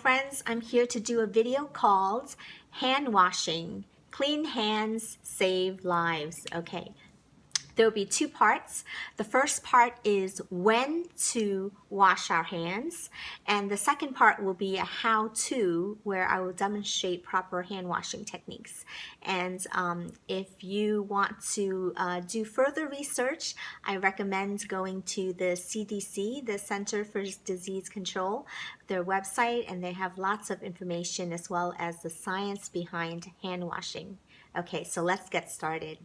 friends, I'm here to do a video called Hand Washing. Clean hands save lives. Okay, there will be two parts. The first part is when to wash our hands, and the second part will be a how-to where I will demonstrate proper hand washing techniques. And if you want to do further research, I recommend going to the CDC, the Center for Disease Control, their website, and they have lots of information as well as the science behind hand washing. Okay, so let's get started.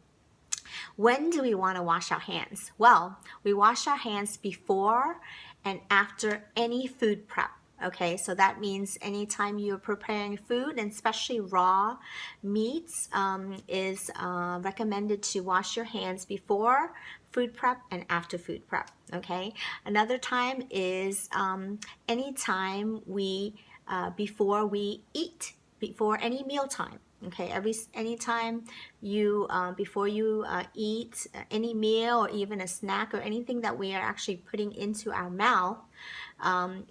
When do we want to wash our hands? Well, we wash our hands before and after any food prep. Okay, so that means anytime you're preparing food, and especially raw meats, is recommended to wash your hands before food prep and after food prep. Okay, another time is anytime before we eat, before any meal time. Okay, anytime you before you eat any meal or even a snack or anything that we are actually putting into our mouth,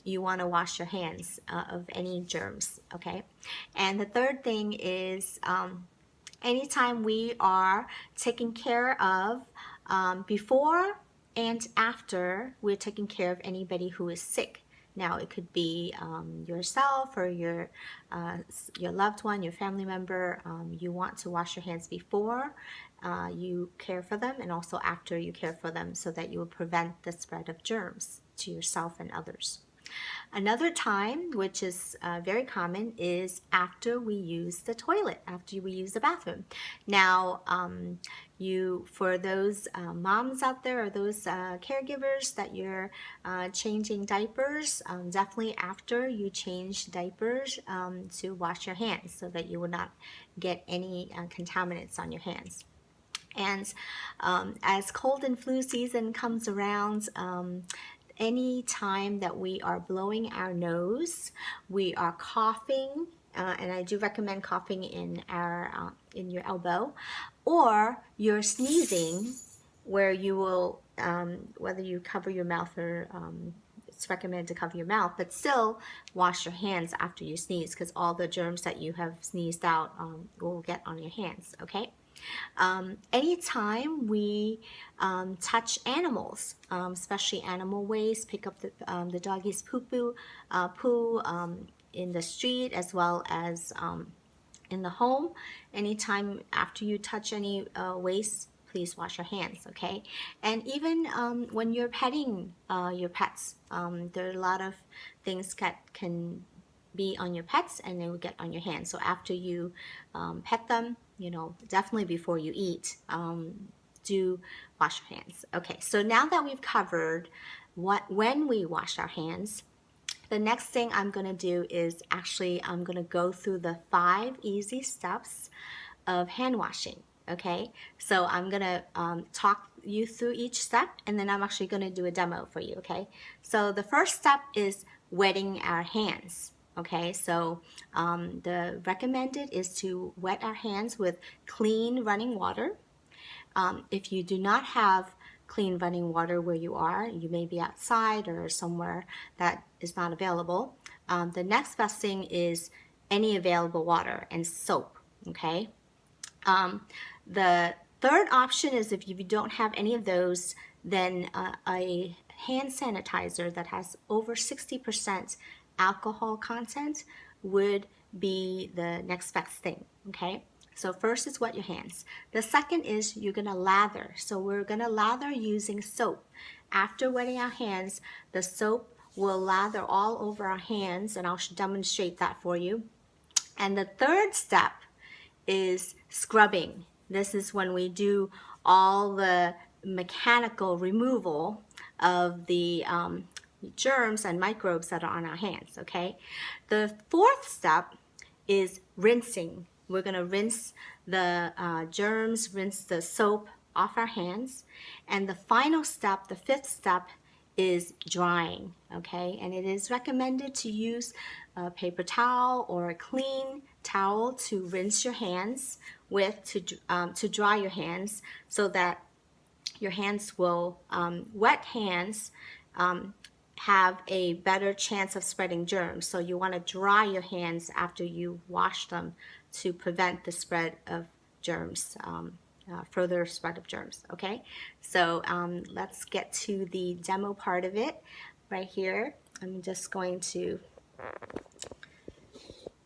you want to wash your hands of any germs. Okay, and the third thing is anytime we are taking care of before and after we're taking care of anybody who is sick. Now, it could be yourself or your loved one, your family member. You want to wash your hands before you care for them and also after you care for them so that you will prevent the spread of germs to yourself and others. Another time, which is very common, is after we use the toilet, after we use the bathroom. Now, for those moms out there or those caregivers that you're changing diapers, definitely after you change diapers to wash your hands so that you will not get any contaminants on your hands. And as cold and flu season comes around, any time that we are blowing our nose, we are coughing, and I do recommend coughing in your elbow, or you're sneezing, where you will, whether you cover your mouth or it's recommended to cover your mouth, but still wash your hands after you sneeze because all the germs that you have sneezed out will get on your hands. Okay. Anytime we touch animals, especially animal waste, pick up the doggy's poo in the street as well as in the home, anytime after you touch any waste, please wash your hands, okay? And even when you're petting your pets, there are a lot of things that can be on your pets and they will get on your hands. So after you pet them, definitely before you eat, do wash your hands. Okay, so now that we've covered when we wash our hands, the next thing I'm going to do is I'm going to go through the 5 easy steps of hand washing. Okay, so I'm going to talk you through each step, and then I'm actually going to do a demo for you. Okay, so the first step is wetting our hands. Okay, so the recommended is to wet our hands with clean running water. If you do not have clean running water where you are, you may be outside or somewhere that is not available. The next best thing is any available water and soap. Okay. The third option is if you don't have any of those, then a hand sanitizer that has over 60% alcohol content would be the next best thing. Okay, so first is wet your hands. The second is you're gonna lather. So we're gonna lather using soap. After wetting our hands, the soap will lather all over our hands, and I'll demonstrate that for you. And the third step is scrubbing. This is when we do all the mechanical removal of the germs and microbes that are on our hands. Okay, the fourth step is rinsing. We're going to rinse the germs, rinse the soap off our hands, and the final step, the fifth step, is drying. Okay, and it is recommended to use a paper towel or a clean towel to rinse your hands with, to dry your hands, so that your hands will wet hands have a better chance of spreading germs. So you want to dry your hands after you wash them to prevent the spread of germs, further spread of germs, okay? So let's get to the demo part of it right here. I'm just going to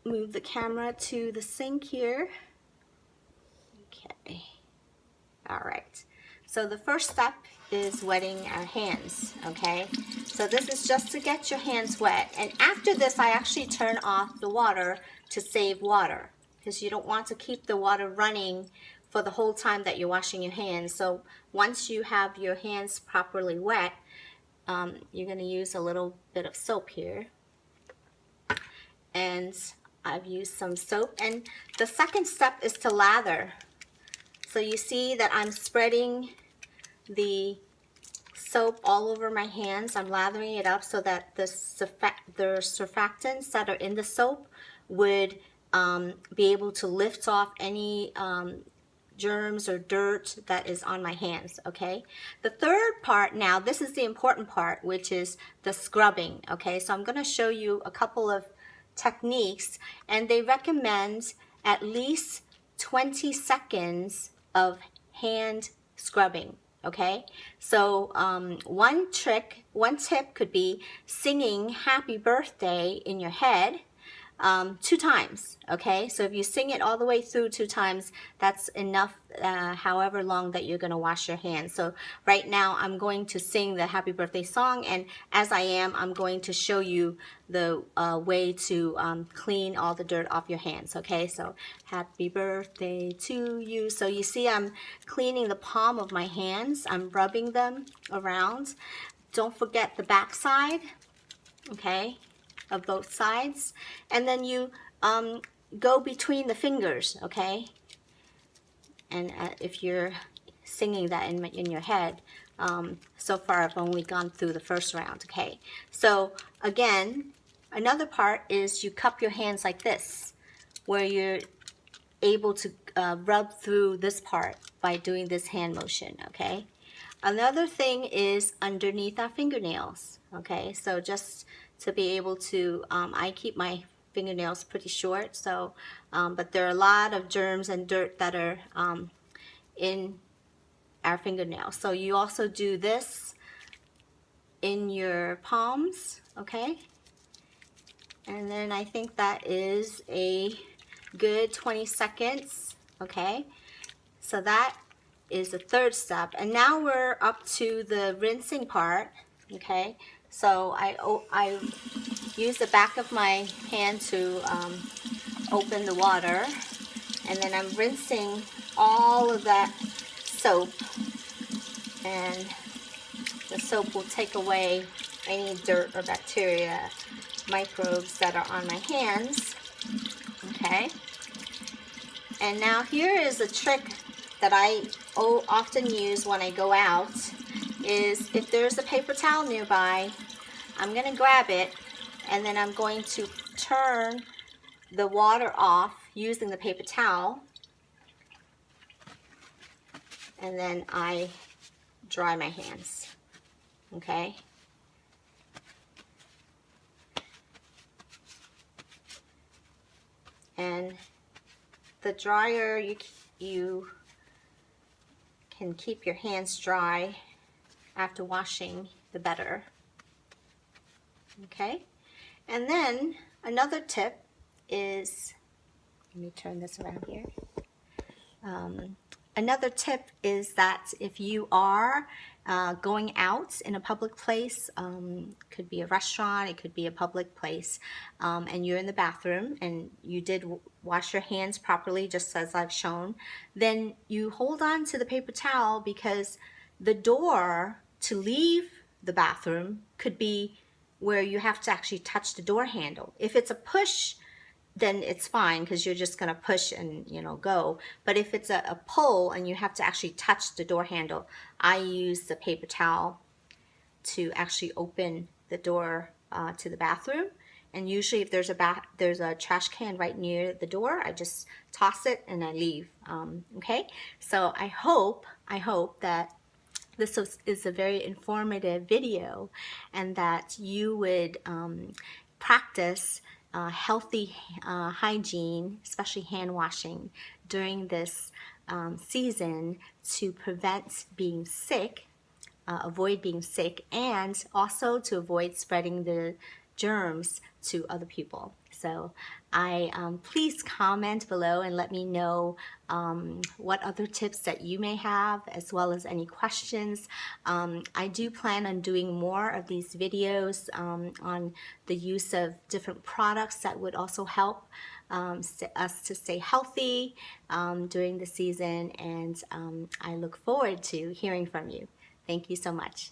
move the camera to the sink here. Okay, all right. So the first step is wetting our hands, okay? So this is just to get your hands wet. And after this, I actually turn off the water to save water, because you don't want to keep the water running for the whole time that you're washing your hands. So once you have your hands properly wet, you're going to use a little bit of soap here. And I've used some soap. And the second step is to lather. So you see that I'm spreading the soap all over my hands. I'm lathering it up so that the surfactants that are in the soap would be able to lift off any germs or dirt that is on my hands, okay? The third part now, this is the important part, which is the scrubbing, okay? So I'm going to show you a couple of techniques, and they recommend at least 20 seconds of hand scrubbing, okay? So one tip could be singing happy birthday in your head 2 times, okay? So if you sing it all the way through 2 times, that's enough, however long that you're going to wash your hands. So right now I'm going to sing the happy birthday song, and as I am, I'm going to show you the way to clean all the dirt off your hands, okay? So happy birthday to you. So you see I'm cleaning the palm of my hands. I'm rubbing them around. Don't forget the back side, okay, of both sides. And then you go between the fingers, okay? And if you're singing that in your head, so far I've only gone through the first round, okay? So again, another part is you cup your hands like this, where you're able to rub through this part by doing this hand motion, okay? Another thing is underneath our fingernails, okay? So just to be able to, I keep my fingernails pretty short, so, but there are a lot of germs and dirt that are in our fingernails. So you also do this in your palms, okay? And then I think that is a good 20 seconds, okay? So that is the third step. And now we're up to the rinsing part, okay? So I use the back of my hand to open the water, and then I'm rinsing all of that soap, and the soap will take away any dirt or bacteria, microbes that are on my hands, okay? And now here is a trick that I often use when I go out, is if there's a paper towel nearby, I'm going to grab it, and then I'm going to turn the water off using the paper towel, and then I dry my hands, okay? And the drier you can keep your hands dry after washing, the better. Okay, and then another tip is, let me turn this around here. Another tip is that if you are going out in a public place, could be a restaurant, it could be a public place, and you're in the bathroom and you did wash your hands properly, just as I've shown, then you hold on to the paper towel, because the door to leave the bathroom could be where you have to actually touch the door handle. If it's a push, then it's fine, because you're just going to push and, you know, go. But if it's a pull and you have to actually touch the door handle, I use the paper towel to actually open the door to the bathroom. And usually if there's a trash can right near the door, I just toss it and I leave. Okay, so I hope that is a very informative video, and that you would practice healthy hygiene, especially hand washing, during this season to prevent being sick, avoid being sick, and also to avoid spreading the germs to other people. So please comment below and let me know what other tips that you may have, as well as any questions. I do plan on doing more of these videos on the use of different products that would also help us to stay healthy during the season, and I look forward to hearing from you. Thank you so much.